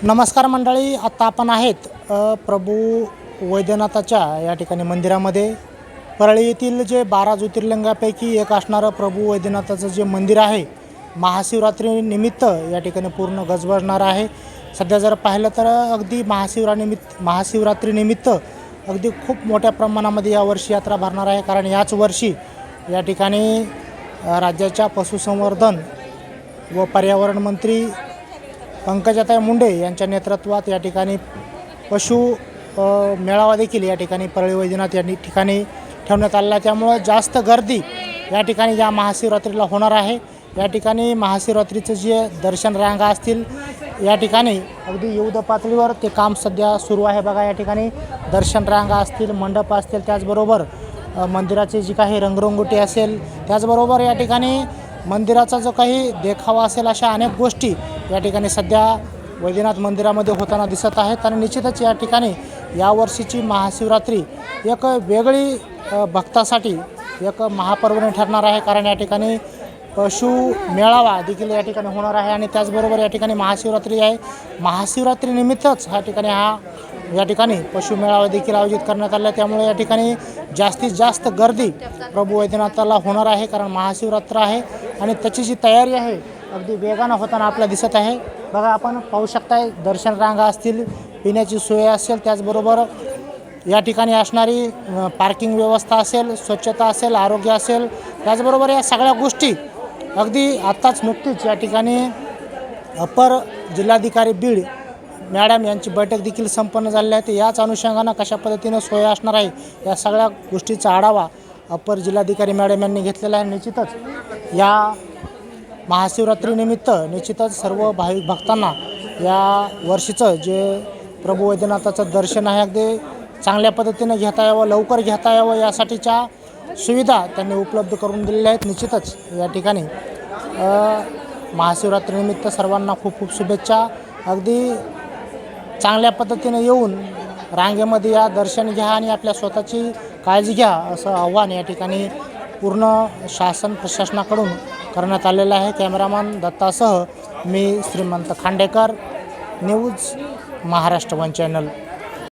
नमस्कार मंडळी, आता आपण आहेत प्रभू वैद्यनाथाच्या या ठिकाणी मंदिरामध्ये. परळी येथील जे 12 ज्योतिर्लिंगापैकी एक असणारं प्रभू वैद्यनाथाचं जे मंदिर आहे, महाशिवरात्रीनिमित्त या ठिकाणी पूर्ण गजबजणार आहे. सध्या जर पाहिलं तर अगदी महाशिवरात्रीनिमित्त अगदी खूप मोठ्या प्रमाणामध्ये यावर्षी यात्रा भरणार आहे. कारण याच वर्षी या ठिकाणी राज्याच्या पशुसंवर्धन व पर्यावरण मंत्री पंकजाताई मुंडे यांच्या नेतृत्वात या ठिकाणी पशु मेळावा देखील या ठिकाणी परळी वैद्यनाथ या ठिकाणी ठेवण्यात आलेला आहे. त्यामुळं जास्त गर्दी या ठिकाणी या महाशिवरात्रीला होणार आहे. या ठिकाणी महाशिवरात्रीचं जे दर्शन रांगा असतील या ठिकाणी अगदी युद्ध पातळीवर ते काम सध्या सुरू आहे. बघा, या ठिकाणी दर्शन रांगा असतील, मंडप असतील, त्याचबरोबर मंदिराची जी काही रंगरंगोटी असेल, त्याचबरोबर या ठिकाणी मंदिराचा जो काही देखावा असेल, अशा अनेक गोष्टी या ठिकाणी सध्या वैद्यनाथ मंदिरामध्ये होताना दिसत आहेत. आणि निश्चितच या ठिकाणी यावर्षीची महाशिवरात्री एक वेगळी भक्तासाठी एक महापर्वणी ठरणार आहे. कारण या ठिकाणी पशु मेळावा देखील या ठिकाणी होणार आहे आणि त्याचबरोबर या ठिकाणी महाशिवरात्री आहे. महाशिवरात्रीनिमित्तच या ठिकाणी पशु मेळावा देखील आयोजित करण्यात आला आहे. त्यामुळे या ठिकाणी जास्तीत जास्त गर्दी प्रभू वैद्यनाथाला होणार आहे. कारण महाशिवरात्र आहे आणि त्याची जी तयारी आहे अगदी वेगानं होताना आपल्याला दिसत आहे. बघा, आपण पाहू शकताय, दर्शन रांगा असतील, पिण्याची सोय असेल, त्याचबरोबर या ठिकाणी असणारी पार्किंग व्यवस्था असेल, स्वच्छता असेल, आरोग्य असेल, त्याचबरोबर या सगळ्या गोष्टी अगदी आत्ताच नुकतीच या ठिकाणी अपर जिल्हाधिकारी बीड मॅडम यांची बैठक देखील संपन्न झालेली आहे. याच अनुषंगानं कशा पद्धतीनं सोय असणार आहे या सगळ्या गोष्टीचा आढावा अपर जिल्हाधिकारी मॅडम यांनी घेतलेला आहे. निश्चितच या महाशिवरात्रीनिमित्त निश्चितच सर्व भाविक भक्तांना या वर्षीचं जे प्रभू वैद्यनाथाचं दर्शन आहे अगदी चांगल्या पद्धतीनं घेता यावं, लवकर घेता यावं, यासाठीच्या सुविधा त्यांनी उपलब्ध करून दिलेल्या आहेत. निश्चितच या ठिकाणी महाशिवरात्रीनिमित्त सर्वांना खूप खूप शुभेच्छा. अगदी चांगल्या पद्धतीनं येऊन रांगेमध्ये या, दर्शन घ्या आणि आपल्या स्वतःची काळजी घ्या, असं आव्हान या ठिकाणी पूर्ण शासन प्रशासनाकडून करण्यात आलेलं आहे. कॅमेरामॅन दत्तासह मी श्रीमंत Khandekar, news Maharashtra one channel.